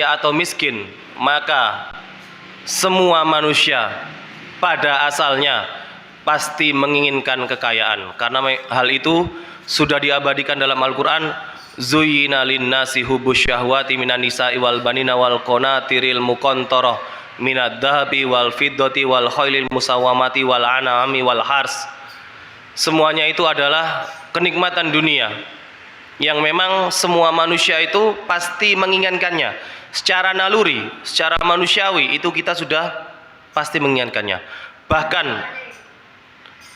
atau miskin, maka semua manusia pada asalnya pasti menginginkan kekayaan, karena hal itu sudah diabadikan dalam Al-Quran. Zuyyina linnasi hubbus syahwati minan nisa'i wal banina wal qanatiril muqantarah minad dhahabi wal fiddati wal khailil musawwamati wal an'ami wal hars. Semuanya itu adalah kenikmatan dunia yang memang semua manusia itu pasti menginginkannya. Secara naluri, secara manusiawi itu kita sudah pasti menginginkannya. Bahkan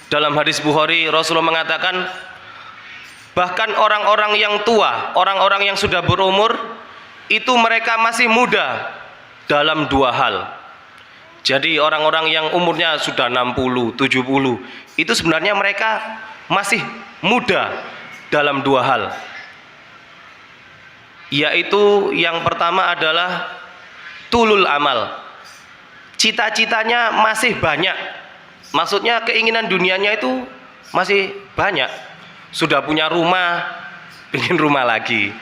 dalam hadis Bukhari, Rasulullah mengatakan, bahkan orang-orang yang tua, orang-orang yang sudah berumur, itu mereka masih muda dalam dua hal. Jadi orang-orang yang umurnya sudah 60, 70, itu sebenarnya mereka masih muda dalam dua hal. Yaitu yang pertama adalah tulul amal. Cita-citanya masih banyak. Maksudnya keinginan dunianya itu masih banyak. Sudah punya rumah, pingin rumah lagi.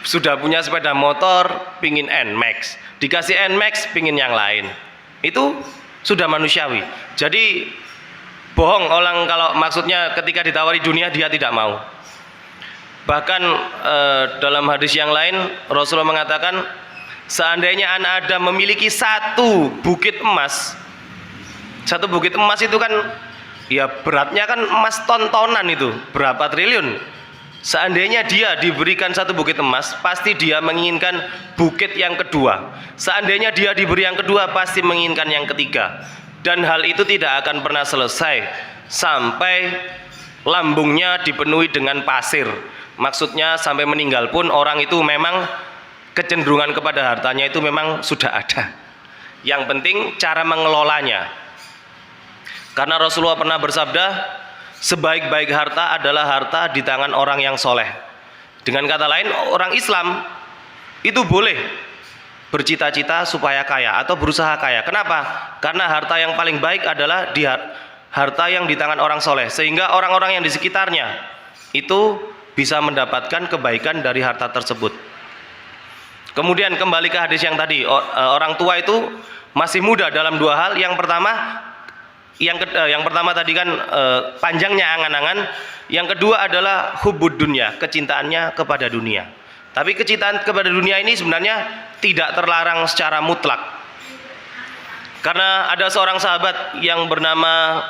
Sudah punya sepeda motor, pingin NMAX. Dikasih NMAX, pingin yang lain. Itu sudah manusiawi. Jadi bohong orang kalau maksudnya ketika ditawari dunia dia tidak mau. Bahkan dalam hadis yang lain Rasulullah mengatakan, seandainya anak Adam memiliki satu bukit emas itu kan ya beratnya kan emas tontonan, itu berapa triliun. Seandainya dia diberikan satu bukit emas, pasti dia menginginkan bukit yang kedua. Seandainya dia diberi yang kedua, pasti menginginkan yang ketiga. Dan hal itu tidak akan pernah selesai sampai lambungnya dipenuhi dengan pasir. Maksudnya sampai meninggal pun orang itu memang kecenderungan kepada hartanya itu memang sudah ada. Yang penting cara mengelolanya. Karena Rasulullah pernah bersabda, sebaik-baik harta adalah harta di tangan orang yang soleh. Dengan kata lain, orang Islam itu boleh bercita-cita supaya kaya atau berusaha kaya. Kenapa? Karena harta yang paling baik adalah harta yang di tangan orang soleh, sehingga orang-orang yang di sekitarnya itu bisa mendapatkan kebaikan dari harta tersebut. Kemudian kembali ke hadis yang tadi, orang tua itu masih muda dalam dua hal. Yang pertama tadi kan panjangnya angan-angan. Yang kedua adalah hubbud dunya, kecintaannya kepada dunia. Tapi kecintaan kepada dunia ini sebenarnya tidak terlarang secara mutlak. Karena ada seorang sahabat yang bernama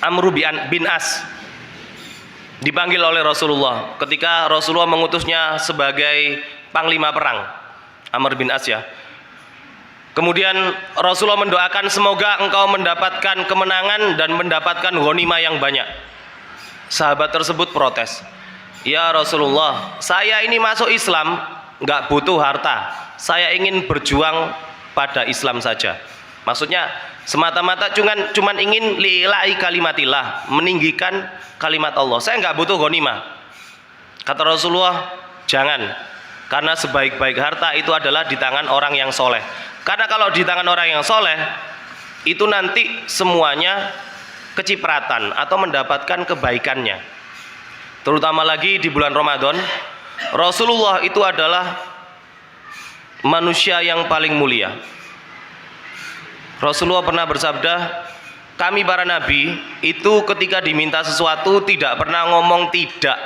Amr bin As, dipanggil oleh Rasulullah ketika Rasulullah mengutusnya sebagai panglima perang. Amr bin As ya. Kemudian Rasulullah mendoakan, semoga engkau mendapatkan kemenangan dan mendapatkan ghanimah yang banyak. Sahabat tersebut protes, ya Rasulullah, saya ini masuk Islam nggak butuh harta, saya ingin berjuang pada Islam saja. Maksudnya semata-mata cuman ingin lillahi kalimatillah, meninggikan kalimat Allah. Saya nggak butuh ghanimah. Kata Rasulullah, jangan, karena sebaik-baik harta itu adalah di tangan orang yang soleh. Karena kalau di tangan orang yang soleh itu nanti semuanya kecipratan atau mendapatkan kebaikannya. Terutama lagi di bulan Ramadan, Rasulullah itu adalah manusia yang paling mulia. Rasulullah pernah bersabda, kami para nabi itu ketika diminta sesuatu tidak pernah ngomong tidak.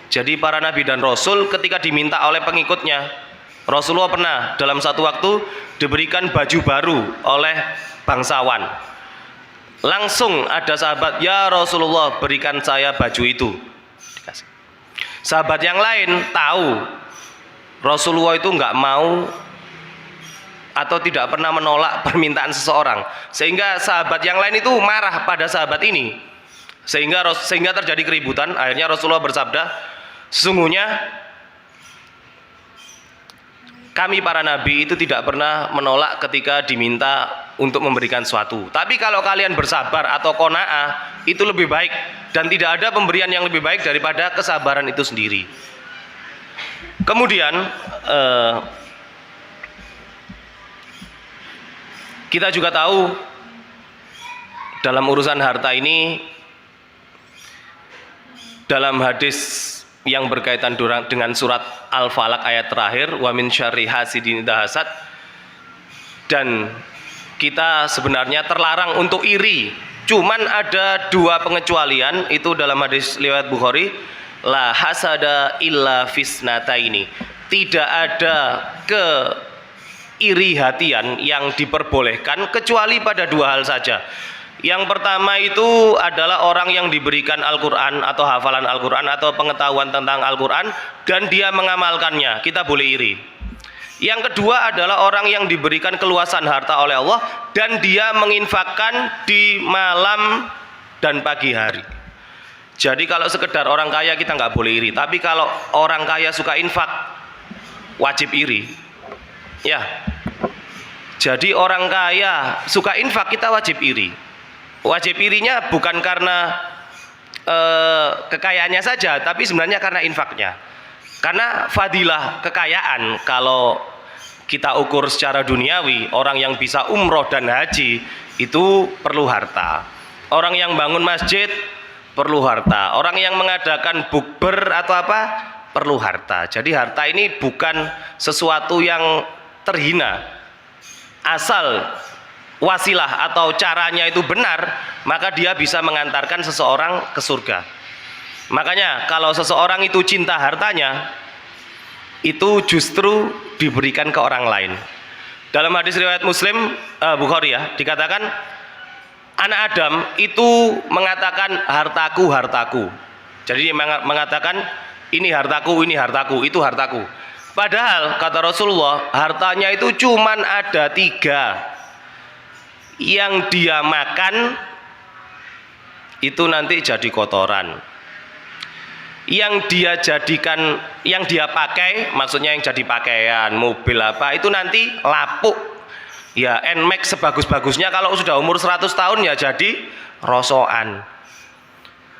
Jadi para nabi dan rasul ketika diminta oleh pengikutnya, Rasulullah pernah dalam satu waktu diberikan baju baru oleh bangsawan. Langsung ada sahabat, ya Rasulullah berikan saya baju itu. Dikasih. Sahabat yang lain tahu Rasulullah itu nggak mau atau tidak pernah menolak permintaan seseorang, sehingga sahabat yang lain itu marah pada sahabat ini, sehingga terjadi keributan. Akhirnya Rasulullah bersabda, sesungguhnya kami para nabi itu tidak pernah menolak ketika diminta untuk memberikan sesuatu. Tapi kalau kalian bersabar atau qanaah, itu lebih baik, dan tidak ada pemberian yang lebih baik daripada kesabaran itu sendiri. Kemudian kita juga tahu dalam urusan harta ini, dalam hadis yang berkaitan dengan surat Al-Falaq ayat terakhir, wa min syarri hasidin idza hasad. Dan kita sebenarnya terlarang untuk iri. Cuman ada dua pengecualian, itu dalam hadis riwayat Bukhari, la hasada illa fisnataini. Tidak ada keiri hatian yang diperbolehkan kecuali pada dua hal saja. Yang pertama itu adalah orang yang diberikan Al-Quran atau hafalan Al-Quran atau pengetahuan tentang Al-Quran dan dia mengamalkannya, kita boleh iri. Yang kedua adalah orang yang diberikan keluasan harta oleh Allah dan dia menginfakkan di malam dan pagi hari. Jadi kalau sekedar orang kaya kita nggak boleh iri, tapi kalau orang kaya suka infak wajib iri. Ya, jadi orang kaya suka infak kita wajib iri. Wajib irinya bukan karena kekayaannya saja, tapi sebenarnya karena infaknya. Karena fadilah kekayaan kalau kita ukur secara duniawi, orang yang bisa umroh dan haji itu perlu harta. Orang yang bangun masjid perlu harta. Orang yang mengadakan bukber atau apa perlu harta. Jadi harta ini bukan sesuatu yang terhina. Asal wasilah atau caranya itu benar, maka dia bisa mengantarkan seseorang ke surga. Makanya kalau seseorang itu cinta hartanya, itu justru diberikan ke orang lain. Dalam hadis riwayat Muslim, Bukhari ya, dikatakan anak Adam itu mengatakan hartaku, hartaku. Jadi dia mengatakan ini hartaku, itu hartaku. Padahal kata Rasulullah, hartanya itu cuman ada 3. Yang dia makan itu nanti jadi kotoran. Yang dia jadikan, yang dia pakai, maksudnya yang jadi pakaian, mobil apa, itu nanti lapuk. Ya, NMAX sebagus-bagusnya kalau sudah umur 100 tahun ya jadi rosokan.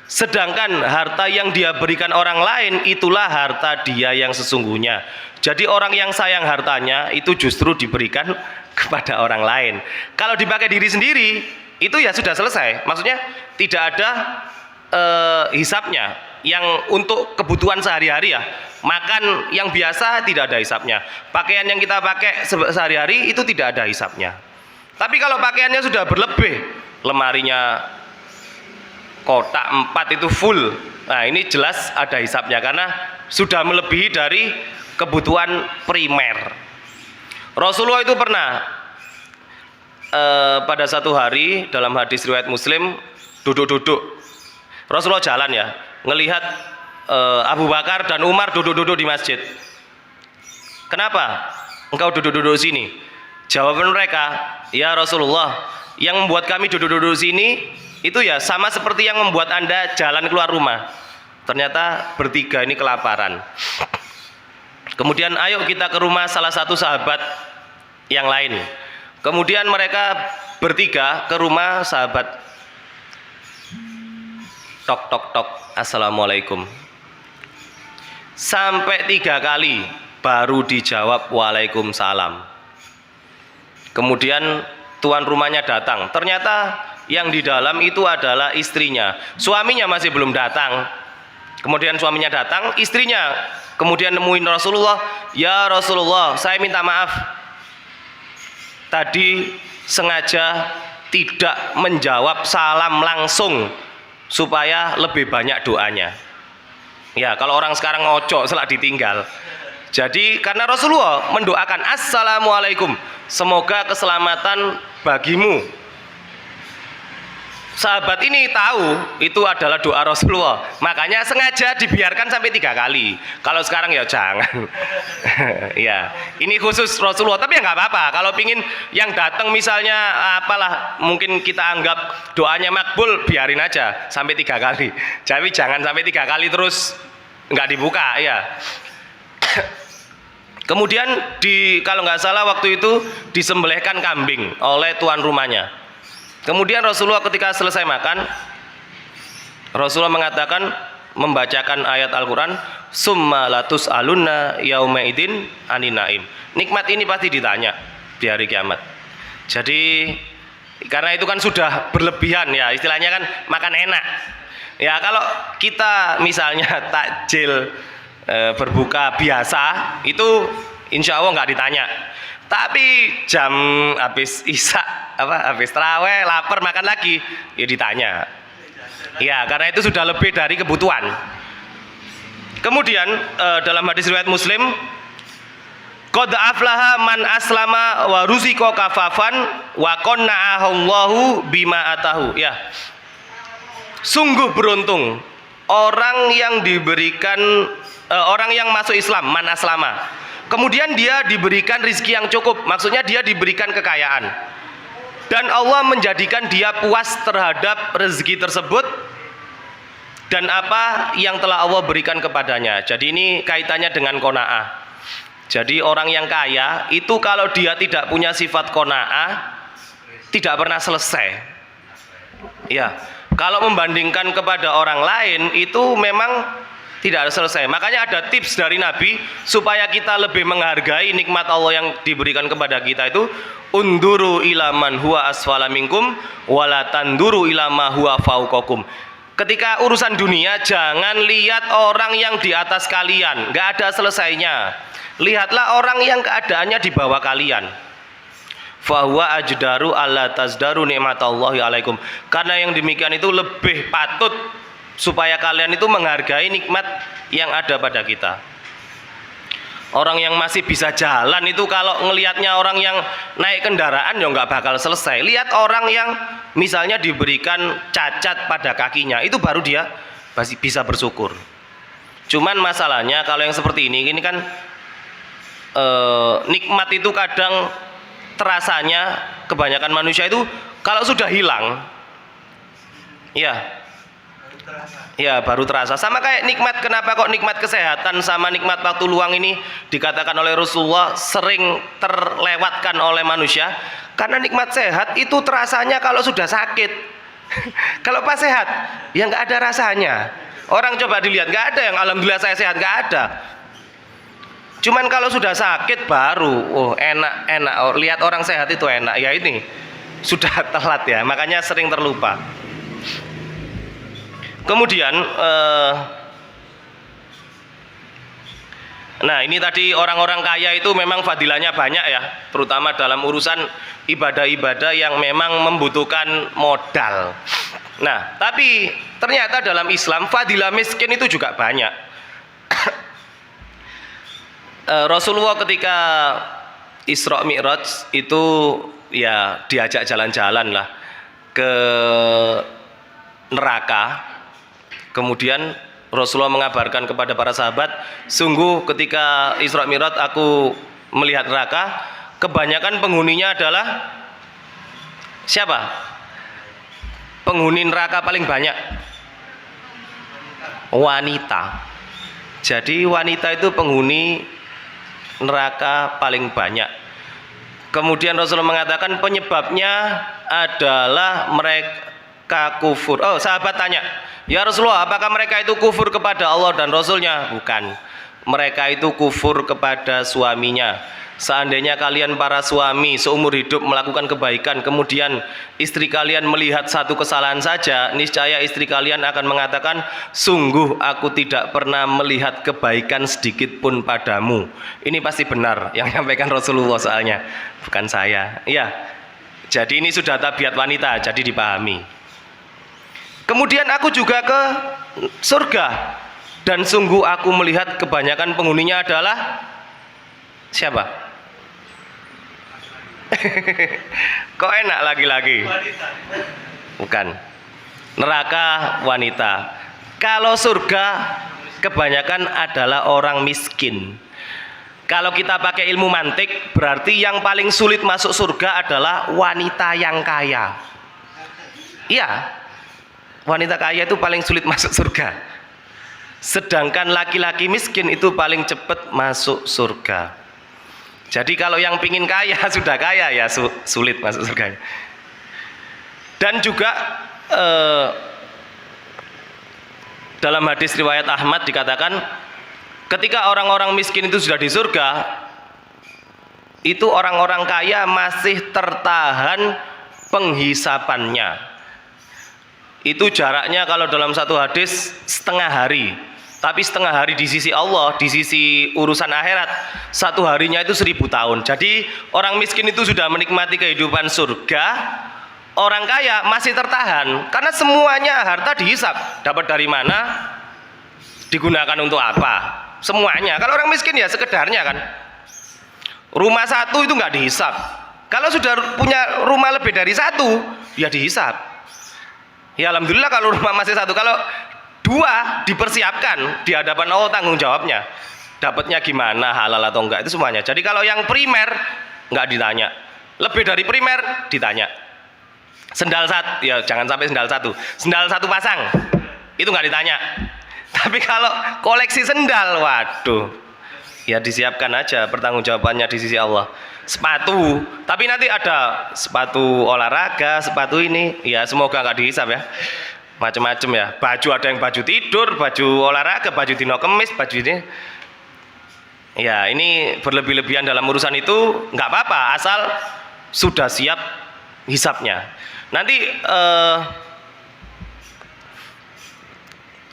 Sedangkan harta yang dia berikan orang lain, itulah harta dia yang sesungguhnya. Jadi orang yang sayang hartanya itu justru diberikan kepada orang lain. Kalau dipakai diri sendiri, itu ya sudah selesai. Maksudnya tidak ada hisapnya. Yang untuk kebutuhan sehari-hari ya, makan yang biasa tidak ada hisapnya. Pakaian yang kita pakai sehari-hari itu tidak ada hisapnya. Tapi kalau pakaiannya sudah berlebih, lemarinya kotak 4 itu full, nah ini jelas ada hisapnya karena sudah melebihi dari kebutuhan primer. Rasulullah itu pernah pada satu hari dalam hadis riwayat Muslim duduk-duduk. Rasulullah jalan ya, ngelihat Abu Bakar dan Umar duduk-duduk di masjid. Kenapa engkau duduk-duduk sini? Jawaban mereka, ya Rasulullah, yang membuat kami duduk-duduk sini itu ya sama seperti yang membuat Anda jalan keluar rumah. Ternyata bertiga ini kelaparan. Kemudian ayo kita ke rumah salah satu sahabat yang lain. Kemudian mereka bertiga ke rumah sahabat. Tok tok tok, assalamualaikum. Sampai 3 kali baru dijawab waalaikumsalam. Kemudian tuan rumahnya datang. Ternyata yang di dalam itu adalah istrinya. Suaminya masih belum datang. Kemudian suaminya datang, istrinya kemudian nemuin Rasulullah. Ya Rasulullah, saya minta maaf. Tadi sengaja tidak menjawab salam langsung supaya lebih banyak doanya. Ya, kalau orang sekarang ngocok setelah ditinggal. Jadi karena Rasulullah mendoakan assalamualaikum, semoga keselamatan bagimu. Sahabat ini tahu itu adalah doa Rasulullah, makanya sengaja dibiarkan sampai 3 kali. Kalau sekarang ya jangan. Ya, ini khusus Rasulullah, tapi ya nggak apa-apa. Kalau pingin yang datang misalnya apalah, mungkin kita anggap doanya makbul, biarin aja sampai 3 kali. Jadi jangan sampai 3 kali terus nggak dibuka ya. Kemudian kalau nggak salah waktu itu disembelihkan kambing oleh tuan rumahnya. Kemudian Rasulullah ketika selesai makan, Rasulullah mengatakan, membacakan ayat Al-Quran, summa latus alunna yaumaidin anin naim. Nikmat ini pasti ditanya di hari kiamat. Jadi karena itu kan sudah berlebihan ya, istilahnya kan makan enak. Ya kalau kita misalnya takjil berbuka biasa itu insya Allah nggak ditanya. Tapi jam habis isya habis taraweh lapar makan lagi ya ditanya. Ya karena itu sudah lebih dari kebutuhan. Kemudian dalam hadis riwayat Muslim, qad aflaha man aslama wa ruziqa kafafan wa qanna'ahu Allahu bima atahu. Ya. Sungguh beruntung orang yang diberikan orang yang masuk Islam, man aslama. Kemudian dia diberikan rizki yang cukup, maksudnya dia diberikan kekayaan. Dan Allah menjadikan dia puas terhadap rezeki tersebut dan apa yang telah Allah berikan kepadanya. Jadi ini kaitannya dengan qanaah. Jadi orang yang kaya itu kalau dia tidak punya sifat qanaah tidak pernah selesai. Ya, kalau membandingkan kepada orang lain itu memang tidak selesai. Makanya ada tips dari Nabi supaya kita lebih menghargai nikmat Allah yang diberikan kepada kita itu, unduru ila man huwa asfala minkum wala tanduru ila ma huwa fauqakum. Ketika urusan dunia jangan lihat orang yang di atas kalian, nggak ada selesainya. Lihatlah orang yang keadaannya di bawah kalian. Fahuwa ajdaru alla tazdaru nikmatallahi alaikum. Karena yang demikian itu lebih patut supaya kalian itu menghargai nikmat yang ada pada kita. Orang yang masih bisa jalan itu kalau ngelihatnya orang yang naik kendaraan ya nggak bakal selesai. Lihat orang yang misalnya diberikan cacat pada kakinya, itu baru dia masih bisa bersyukur. Cuman masalahnya kalau yang seperti ini kan nikmat itu kadang terasanya kebanyakan manusia itu kalau sudah hilang ya baru terasa. Sama kayak nikmat, kenapa kok nikmat kesehatan sama nikmat waktu luang ini dikatakan oleh Rasulullah sering terlewatkan oleh manusia? Karena nikmat sehat itu terasanya kalau sudah sakit. Kalau pas sehat ya nggak ada rasanya. Orang coba dilihat, nggak ada yang alhamdulillah saya sehat, nggak ada. Cuman kalau sudah sakit baru enak. Lihat orang sehat itu enak. Ya ini sudah telat ya, makanya sering terlupa. Kemudian nah ini tadi orang-orang kaya itu memang fadilahnya banyak ya, terutama dalam urusan ibadah-ibadah yang memang membutuhkan modal. Nah tapi ternyata dalam Islam fadilah miskin itu juga banyak. Rasulullah ketika Isra Mi'raj itu ya diajak jalan-jalan lah ke neraka. Kemudian Rasulullah mengabarkan kepada para sahabat, sungguh ketika Isra Mi'raj aku melihat neraka, kebanyakan penghuninya adalah siapa? Penghuni neraka paling banyak wanita. Jadi wanita itu penghuni neraka paling banyak. Kemudian Rasulullah mengatakan penyebabnya adalah mereka kufur. Sahabat tanya, ya Rasulullah, apakah mereka itu kufur kepada Allah dan Rasulnya? Bukan, mereka itu kufur kepada suaminya. Seandainya kalian para suami seumur hidup melakukan kebaikan, kemudian istri kalian melihat satu kesalahan saja, niscaya istri kalian akan mengatakan, sungguh aku tidak pernah melihat kebaikan sedikit pun padamu. Ini pasti benar yang menyampaikan Rasulullah soalnya, bukan saya. Ya, jadi ini sudah tabiat wanita, jadi dipahami. Kemudian aku juga ke surga, dan sungguh aku melihat kebanyakan penghuninya adalah siapa? Kok enak lagi-lagi? Bukan. Neraka wanita. Kalau surga kebanyakan adalah orang miskin. Kalau kita pakai ilmu mantik, berarti yang paling sulit masuk surga adalah wanita yang kaya. Iya, wanita kaya itu paling sulit masuk surga. Sedangkan laki-laki miskin itu paling cepat masuk surga. Jadi kalau yang pingin kaya sudah kaya ya sulit masuk surga. Dan juga dalam hadis riwayat Ahmad dikatakan ketika orang-orang miskin itu sudah di surga, itu orang-orang kaya masih tertahan penghisapannya. Itu jaraknya kalau dalam satu hadis setengah hari. Tapi setengah hari di sisi Allah, di sisi urusan akhirat, satu harinya itu 1000 tahun. Jadi orang miskin itu sudah menikmati kehidupan surga, orang kaya masih tertahan karena semuanya harta dihisap. Dapat dari mana, digunakan untuk apa, semuanya. Kalau orang miskin ya sekedarnya kan. Rumah satu itu nggak dihisap. Kalau sudah punya rumah lebih dari satu, ya dihisap. Ya alhamdulillah kalau rumah masih satu. Kalau dua, dipersiapkan di hadapan Allah tanggung jawabnya. Dapatnya gimana, halal atau enggak, itu semuanya. Jadi kalau yang primer nggak ditanya. Lebih dari primer ditanya. Sendal satu, ya jangan sampai sendal satu. Sendal satu pasang, itu nggak ditanya. Tapi kalau koleksi sendal, waduh, ya disiapkan aja pertanggungjawabannya di sisi Allah. Sepatu, tapi nanti ada sepatu olahraga, sepatu ini, ya semoga nggak dihisap ya. Macam-macam ya, baju ada yang baju tidur, baju olahraga, baju dino kemis, baju ini. Ya ini berlebih-lebihan dalam urusan itu nggak apa-apa, asal sudah siap hisapnya. Nanti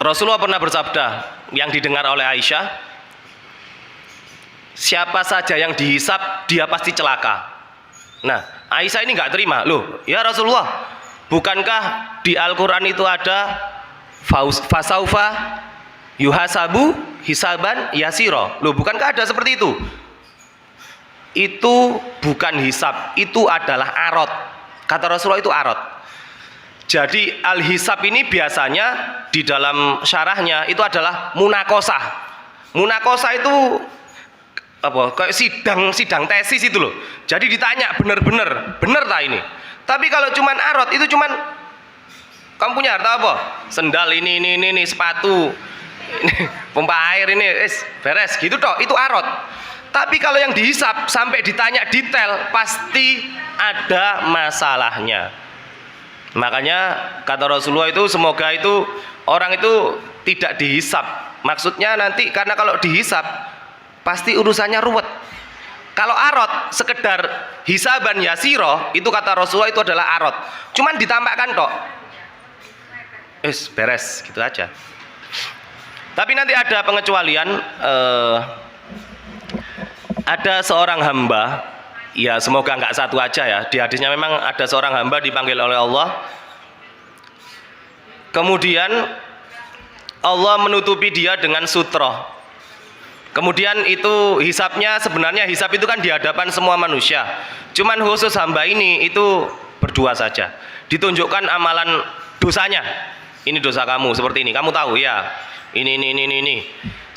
Rasulullah pernah bersabda yang didengar oleh Aisyah, siapa saja yang dihisap dia pasti celaka. Nah Aisyah ini nggak terima, loh ya Rasulullah, bukankah di Al-Quran itu ada fasaufa yuhasabu hisaban yasiro? Loh bukankah ada seperti itu? Itu bukan hisab, itu adalah arot. Kata Rasulullah itu arot. Jadi al-hisab ini biasanya di dalam syarahnya itu adalah munakosah. Munakosah itu apa? Kayak sidang tesis itu loh. Jadi ditanya bener tak ini? Tapi kalau cuman arot itu cuman kamu punya harta apa? Sendal ini, sepatu, ini, pompa air ini, beres gitu toh. Itu arot. Tapi kalau yang dihisap sampai ditanya detail pasti ada masalahnya. Makanya kata Rasulullah itu semoga itu orang itu tidak dihisap. Maksudnya nanti karena kalau dihisap pasti urusannya ruwet. Kalau arot sekedar hisaban yasiro, itu kata Rasulullah itu adalah arot. Cuman ditampakkan tok. Beres gitu aja. Tapi nanti ada pengecualian. Ada seorang hamba, ya semoga nggak satu aja ya. Di hadisnya memang ada seorang hamba dipanggil oleh Allah. Kemudian Allah menutupi dia dengan sutroh. Kemudian itu hisapnya, sebenarnya hisap itu kan di hadapan semua manusia. Cuman khusus hamba ini itu berdua saja. Ditunjukkan amalan dosanya. Ini dosa kamu seperti ini. Kamu tahu ya. Ini.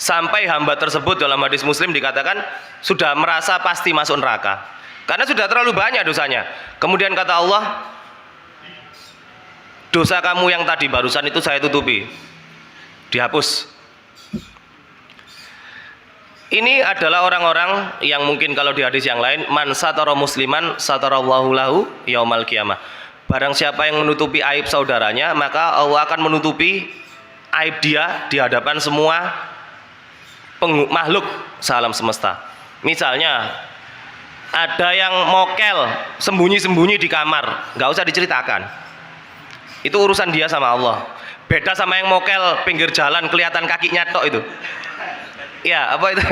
Sampai hamba tersebut dalam hadis Muslim dikatakan sudah merasa pasti masuk neraka. Karena sudah terlalu banyak dosanya. Kemudian kata Allah, dosa kamu yang tadi barusan itu saya tutupi. Dihapus. Ini adalah orang-orang yang mungkin kalau di hadis yang lain, man satara musliman satarallahu lahu yaumal qiyamah. Barang siapa yang menutupi aib saudaranya, maka Allah akan menutupi aib dia di hadapan semua makhluk alam semesta. Misalnya ada yang mokel sembunyi-sembunyi di kamar, nggak usah diceritakan. Itu urusan dia sama Allah. Beda sama yang mokel pinggir jalan kelihatan kakinya tok itu. Ya apa itu?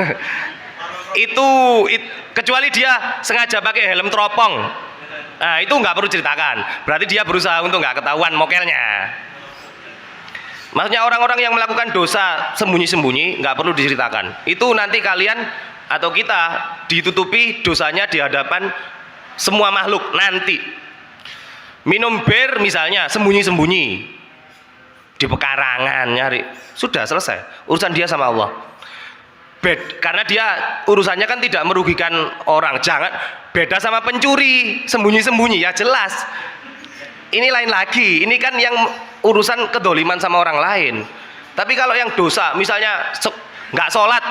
Kecuali dia sengaja pakai helm teropong. Nah itu nggak perlu ceritakan. Berarti dia berusaha untuk nggak ketahuan mokelnya. Maksudnya orang-orang yang melakukan dosa sembunyi-sembunyi nggak perlu diceritakan. Itu nanti kalian atau kita ditutupi dosanya di hadapan semua makhluk nanti. Minum bir misalnya sembunyi-sembunyi di pekarangan nyari, sudah selesai urusan dia sama Allah. Karena dia urusannya kan tidak merugikan orang. Jangan beda sama pencuri sembunyi-sembunyi ya jelas. Ini lain lagi. Ini kan yang urusan kedoliman sama orang lain. Tapi kalau yang dosa misalnya nggak sholat,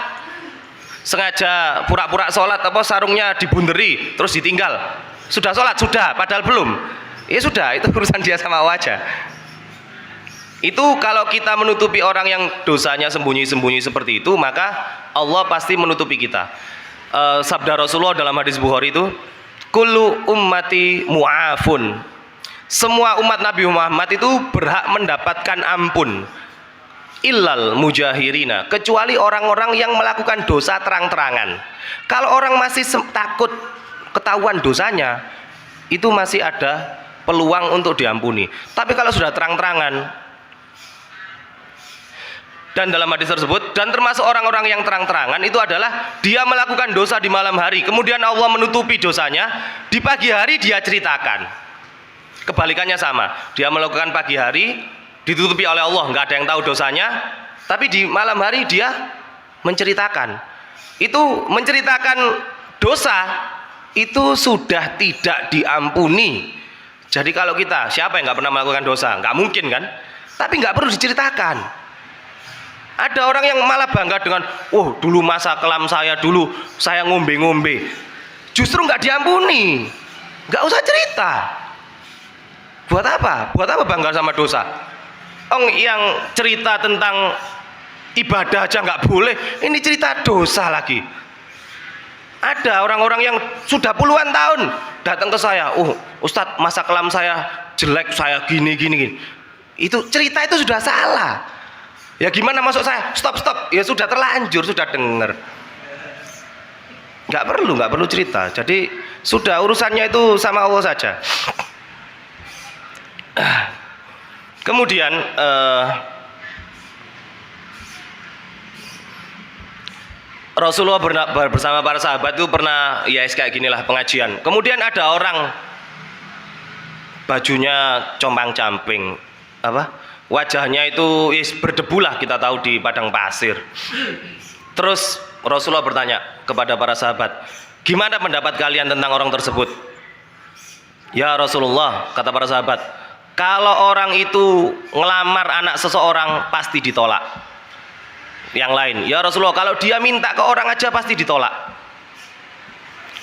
sengaja pura-pura sholat, apa sarungnya dibunderi terus ditinggal, sudah sholat sudah padahal belum, ya sudah itu urusan dia sama Allah aja. Itu kalau kita menutupi orang yang dosanya sembunyi-sembunyi seperti itu, maka Allah pasti menutupi kita. Sabda Rasulullah dalam hadis Bukhari itu, kullu ummati mu'afun. Semua umat Nabi Muhammad itu berhak mendapatkan ampun. illal mujahirina, kecuali orang-orang yang melakukan dosa terang-terangan. Kalau orang masih takut ketahuan dosanya, itu masih ada peluang untuk diampuni. Tapi kalau sudah terang-terangan, dan dalam hadis tersebut, dan termasuk orang-orang yang terang-terangan itu adalah dia melakukan dosa di malam hari, kemudian Allah menutupi dosanya, di pagi hari dia ceritakan. Kebalikannya sama, dia melakukan pagi hari, ditutupi oleh Allah, nggak ada yang tahu dosanya, tapi di malam hari dia menceritakan. Itu menceritakan dosa, itu sudah tidak diampuni. Jadi kalau kita, siapa yang nggak pernah melakukan dosa? Nggak mungkin kan? Tapi nggak perlu diceritakan. Ada orang yang malah bangga dengan, oh dulu masa kelam saya, dulu saya ngombe-ngombe. Justru nggak diampuni. Nggak usah cerita. Buat apa? Buat apa bangga sama dosa? Yang cerita tentang ibadah aja nggak boleh, ini cerita dosa lagi. Ada orang-orang yang sudah puluhan tahun datang ke saya, oh Ustadz masa kelam saya jelek, saya gini. Itu cerita itu sudah salah. Ya gimana masuk saya? Stop. Ya sudah terlanjur, sudah dengar. Nggak perlu cerita. Jadi sudah urusannya itu sama Allah saja. Kemudian Rasulullah bersama para sahabat itu pernah ya kayak ginilah pengajian. Kemudian ada orang bajunya compang-camping, wajahnya itu berdebu lah, kita tahu di padang pasir. Terus Rasulullah bertanya kepada para sahabat, gimana pendapat kalian tentang orang tersebut? Ya Rasulullah, kata para sahabat, kalau orang itu ngelamar anak seseorang pasti ditolak. Yang lain, ya Rasulullah, kalau dia minta ke orang aja pasti ditolak.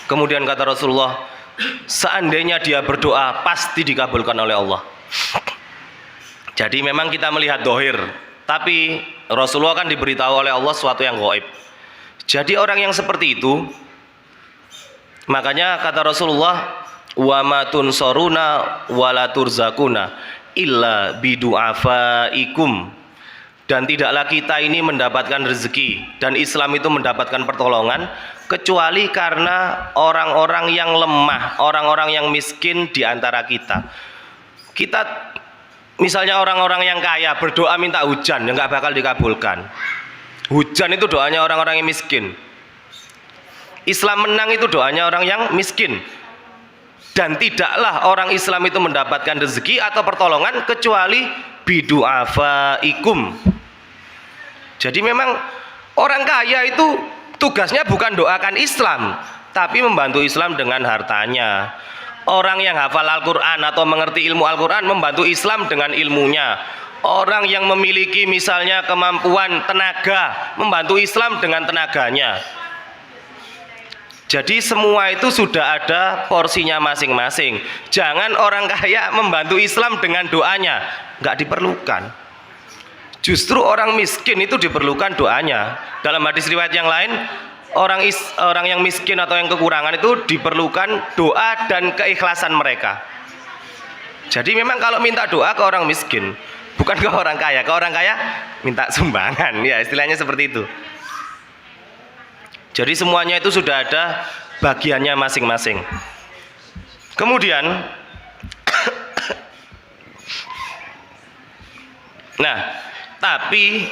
Kemudian kata Rasulullah, seandainya dia berdoa pasti dikabulkan oleh Allah. Jadi memang kita melihat dohir, tapi Rasulullah kan diberitahu oleh Allah sesuatu yang gaib. Jadi orang yang seperti itu, makanya kata Rasulullah, wa ma tunsoruna wa la turzakuna illa bidu'afaikum, dan tidaklah kita ini mendapatkan rezeki dan Islam itu mendapatkan pertolongan kecuali karena orang-orang yang lemah, orang-orang yang miskin di antara kita. Misalnya orang-orang yang kaya berdoa minta hujan, ya nggak bakal dikabulkan. Hujan itu doanya orang-orang yang miskin. Islam menang itu doanya orang yang miskin. Dan tidaklah orang Islam itu mendapatkan rezeki atau pertolongan kecuali bidu'afaikum. Jadi memang orang kaya itu tugasnya bukan doakan Islam, tapi membantu Islam dengan hartanya. Orang yang hafal Al-Quran atau mengerti ilmu Al-Quran membantu Islam dengan ilmunya. Orang yang memiliki misalnya kemampuan tenaga membantu Islam dengan tenaganya. Jadi semua itu sudah ada porsinya masing-masing. Jangan orang kaya membantu Islam dengan doanya, nggak diperlukan. Justru orang miskin itu diperlukan doanya. Dalam hadis riwayat yang lain, orang yang miskin atau yang kekurangan itu diperlukan doa dan keikhlasan mereka. Jadi memang kalau minta doa ke orang miskin, bukan ke orang kaya. Ke orang kaya minta sumbangan, ya istilahnya seperti itu. Jadi semuanya itu sudah ada bagiannya masing-masing. Kemudian nah, tapi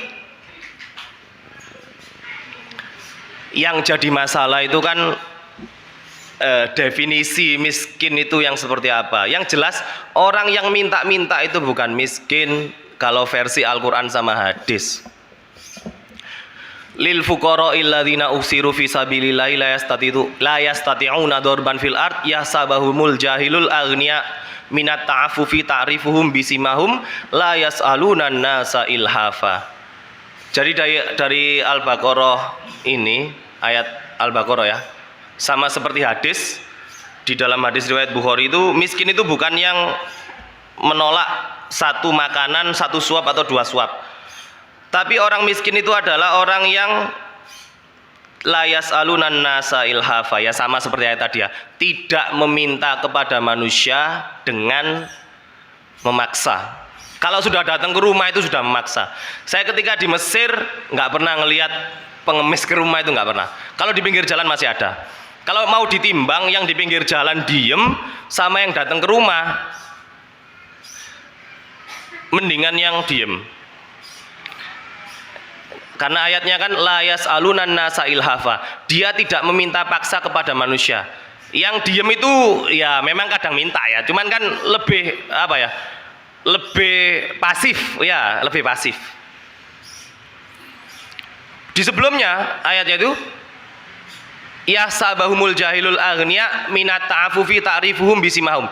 yang jadi masalah itu kan definisi miskin itu yang seperti apa. Yang jelas orang yang minta-minta itu bukan miskin kalau versi Al-Quran sama hadis. Lil fuqara'il ladzina usiru fi sabilillahi la yastati'una darban fil ard yahsabahumul jahilul aghniya minat ta'affufi ta'rifuhum bisimahum la yas'aluna nasa ilhafa. Jadi dari Al-Baqarah ini, ayat Al-Baqarah ya, sama seperti hadis. Di dalam hadis riwayat Bukhari itu, miskin itu bukan yang menolak satu makanan, satu suap atau dua suap. Tapi orang miskin itu adalah orang yang la yas'alunan nasa ilhafa, ya sama seperti ayat tadi ya, tidak meminta kepada manusia dengan memaksa. Kalau sudah datang ke rumah itu sudah memaksa. Saya ketika di Mesir nggak pernah ngelihat pengemis ke rumah, itu nggak pernah. Kalau di pinggir jalan masih ada. Kalau mau ditimbang yang di pinggir jalan diem sama yang datang ke rumah, mendingan yang diem. Karena ayatnya kan la yas'alunan nasa ilhafa. Dia tidak meminta paksa kepada manusia. Yang diem itu ya memang kadang minta ya, cuman kan lebih apa ya? Lebih pasif ya, lebih pasif. Di sebelumnya ayatnya itu ya sabahumul jahilul aghnia minat ta'afufi ta'rifuhum bisimahum.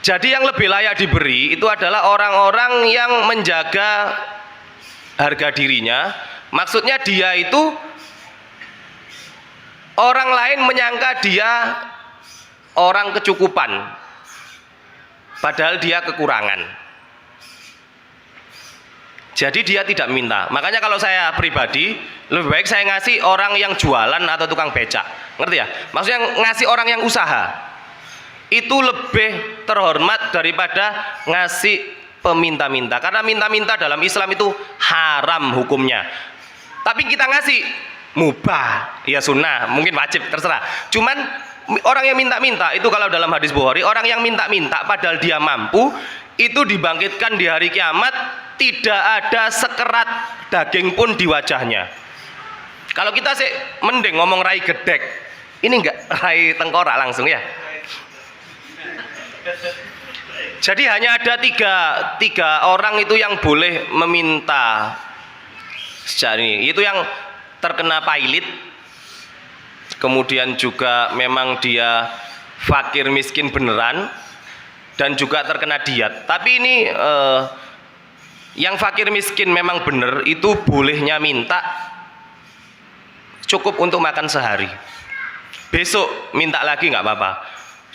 Jadi yang lebih layak diberi itu adalah orang-orang yang menjaga harga dirinya. Maksudnya dia itu orang lain menyangka dia orang kecukupan, padahal dia kekurangan. Jadi dia tidak minta. Makanya kalau saya pribadi lebih baik saya ngasih orang yang jualan atau tukang becak, ngerti ya? Maksudnya ngasih orang yang usaha itu lebih terhormat daripada ngasih peminta-minta. Karena minta-minta dalam Islam itu haram hukumnya. Tapi kita ngasih mubah, ya sunnah, mungkin wajib, terserah. Cuman orang yang minta-minta itu kalau dalam hadis Bukhari, orang yang minta-minta padahal dia mampu, itu dibangkitkan di hari kiamat tidak ada sekerat daging pun di wajahnya. Kalau kita sih mending ngomong rai gedek, ini enggak rai tengkorak langsung ya. Jadi hanya ada tiga orang itu yang boleh meminta sejak ini. Itu yang terkena pailit, kemudian juga memang dia fakir miskin beneran, dan juga terkena diat. Tapi ini yang fakir miskin memang bener itu bolehnya minta cukup untuk makan sehari. Besok minta lagi nggak apa-apa.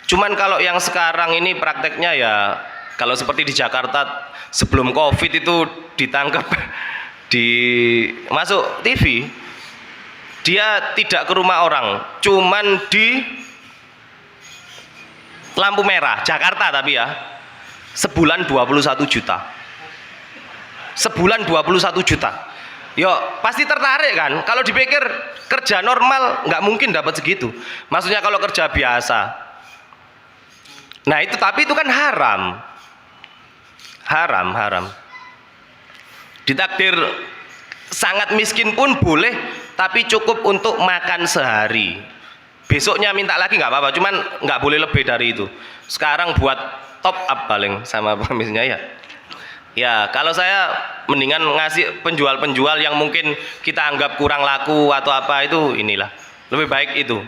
Cuman kalau yang sekarang ini prakteknya ya kalau seperti di Jakarta sebelum Covid itu ditangkap masuk TV, dia tidak ke rumah orang, cuman di lampu merah Jakarta, tapi ya sebulan 21 juta. Sebulan 21 juta. Yo pasti tertarik kan? Kalau dipikir kerja normal nggak mungkin dapat segitu. Maksudnya kalau kerja biasa. Nah itu, tapi itu kan haram. Haram. Ditakdir sangat miskin pun boleh, tapi cukup untuk makan sehari. Besoknya minta lagi nggak apa-apa, cuman nggak boleh lebih dari itu. Sekarang buat top up paling sama pengemisnya ya. Ya kalau saya mendingan ngasih penjual-penjual yang mungkin kita anggap kurang laku atau apa, itu inilah lebih baik itu.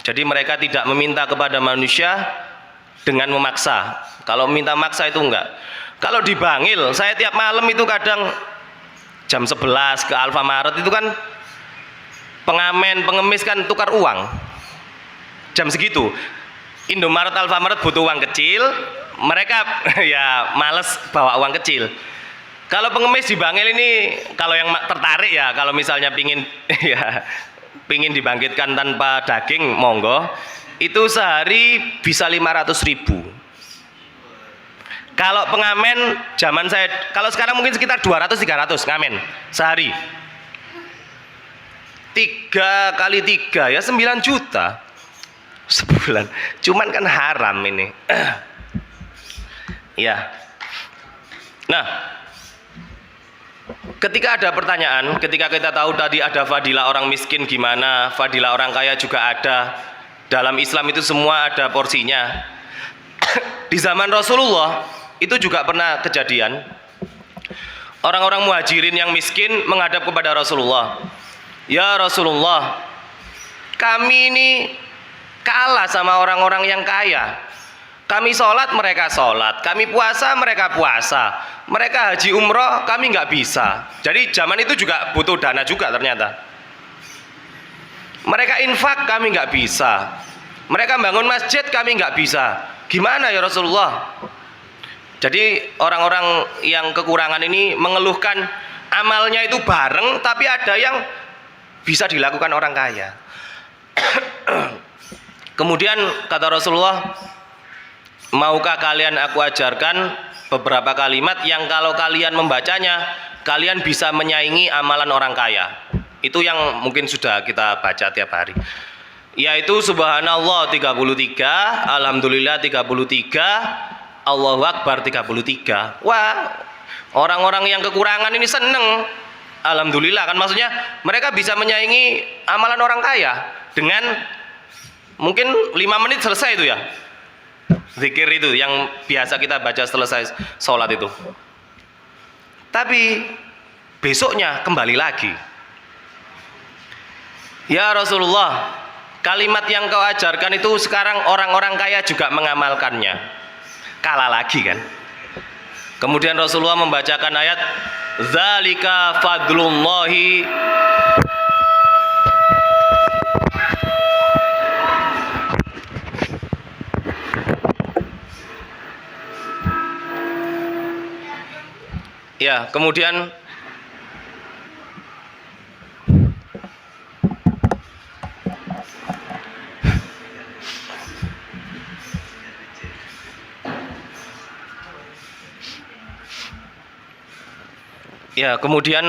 Jadi mereka tidak meminta kepada manusia dengan memaksa. Kalau minta maksa itu enggak. Kalau di Bangil, saya tiap malam itu kadang jam 11 ke Alfamaret itu kan pengamen, pengemis kan tukar uang. Jam segitu. Indomaret, Alfamaret butuh uang kecil, mereka ya males bawa uang kecil. Kalau pengemis di Bangil ini, kalau yang tertarik ya, kalau misalnya pingin ya pingin dibangkitkan tanpa daging, monggo. Itu sehari bisa 500.000. Kalau pengamen zaman saya, kalau sekarang mungkin sekitar 200-300 ngamen sehari. 3 kali 3 ya 9 juta sebulan. Cuman kan haram ini. Ya. Nah, ketika ada pertanyaan, ketika kita tahu tadi ada fadilah orang miskin gimana, fadilah orang kaya juga ada. Dalam Islam itu semua ada porsinya. Di zaman Rasulullah itu juga pernah kejadian. Orang-orang muhajirin yang miskin menghadap kepada Rasulullah. Ya Rasulullah, kami ini kalah sama orang-orang yang kaya. Kami sholat, mereka sholat. Kami puasa, mereka puasa. Mereka haji umroh, kami nggak bisa. Jadi zaman itu juga butuh dana juga ternyata. Mereka infak, kami nggak bisa. Mereka bangun masjid, kami nggak bisa. Gimana ya Rasulullah? Jadi orang-orang yang kekurangan ini mengeluhkan amalnya itu bareng, tapi ada yang bisa dilakukan orang kaya. Kemudian kata Rasulullah, maukah kalian aku ajarkan beberapa kalimat yang kalau kalian membacanya, kalian bisa menyaingi amalan orang kaya. Itu yang mungkin sudah kita baca tiap hari. Yaitu subhanallah 33, alhamdulillah 33, Allahu Akbar 33. Wah, orang-orang yang kekurangan ini seneng. Alhamdulillah kan, maksudnya mereka bisa menyaingi amalan orang kaya dengan mungkin 5 menit selesai itu ya. Zikir itu yang biasa kita baca selesai sholat itu. Tapi besoknya kembali lagi. Ya Rasulullah, kalimat yang kau ajarkan itu sekarang orang-orang kaya juga mengamalkannya. Kalah lagi kan. Kemudian Rasulullah membacakan ayat Zalika fadlullahi ya, kemudian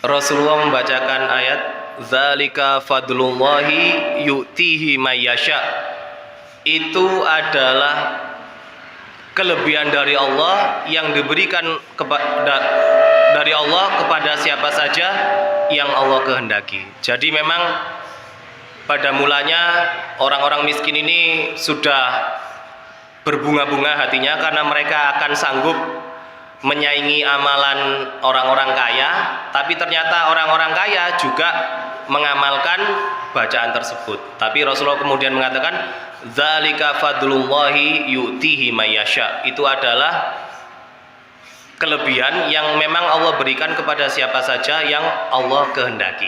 Rasulullah membacakan ayat Zalika fadlullahi yu'tihi mayyasha. Itu adalah kelebihan dari Allah yang diberikan dari Allah kepada siapa saja yang Allah kehendaki. Jadi memang pada mulanya orang-orang miskin ini sudah berbunga-bunga hatinya karena mereka akan sanggup menyaingi amalan orang-orang kaya, tapi ternyata orang-orang kaya juga mengamalkan bacaan tersebut. Tapi Rasulullah kemudian mengatakan Zalika fadlullahi yu'tihi mayyasha. Itu adalah kelebihan yang memang Allah berikan kepada siapa saja yang Allah kehendaki.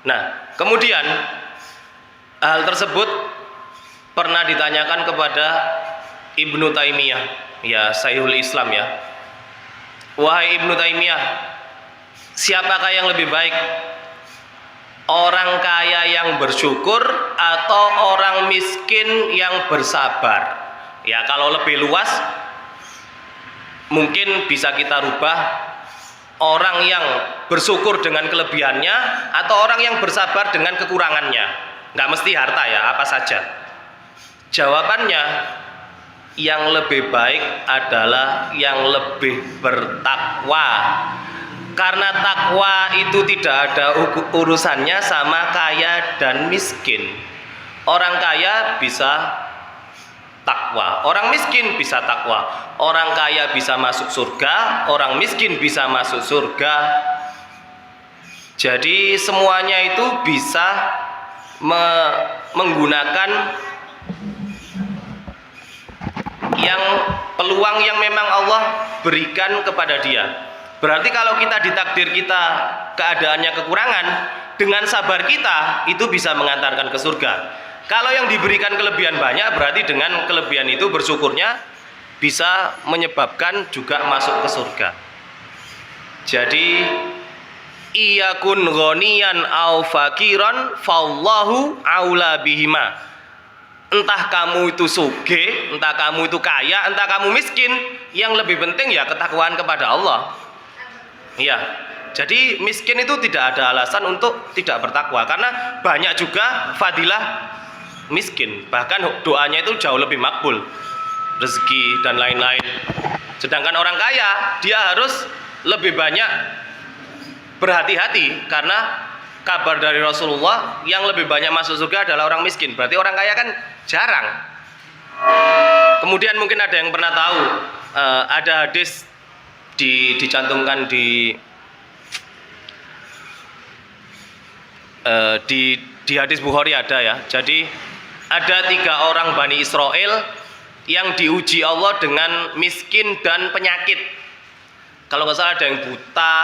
Nah, kemudian hal tersebut pernah ditanyakan kepada Ibnu Taimiyah, ya Syekhul Islam ya. Wahai Ibnu Taimiyah, siapakah yang lebih baik? Orang kaya yang bersyukur atau orang miskin yang bersabar? Ya, kalau lebih luas mungkin bisa kita rubah, orang yang bersyukur dengan kelebihannya atau orang yang bersabar dengan kekurangannya. Nggak mesti harta ya, apa saja. Jawabannya, yang lebih baik adalah yang lebih bertakwa. Karena takwa itu tidak ada urusannya sama kaya dan miskin. Orang kaya bisa takwa, orang miskin bisa takwa. Orang kaya bisa masuk surga, orang miskin bisa masuk surga. Jadi semuanya itu bisa menggunakan yang peluang yang memang Allah berikan kepada dia. Berarti kalau kita ditakdir kita keadaannya kekurangan, dengan sabar kita itu bisa mengantarkan ke surga. Kalau yang diberikan kelebihan banyak, berarti dengan kelebihan itu bersyukurnya bisa menyebabkan juga masuk ke surga. Jadi iyakun ghaniyan au fakiran fallahu aula bihima. Entah kamu itu sugih, entah kamu itu kaya, entah kamu miskin, yang lebih penting ya ketakwaan kepada Allah. Iya, jadi miskin itu tidak ada alasan untuk tidak bertakwa, karena banyak juga fadilah miskin, bahkan doanya itu jauh lebih makbul, rezeki dan lain-lain. Sedangkan orang kaya, dia harus lebih banyak berhati-hati, karena kabar dari Rasulullah yang lebih banyak masuk surga adalah orang miskin. Berarti orang kaya kan jarang. Kemudian mungkin ada yang pernah tahu, ada hadis dicantumkan di hadis Bukhari ada ya. Jadi ada 3 orang Bani Israel yang diuji Allah dengan miskin dan penyakit. Kalau nggak salah ada yang buta,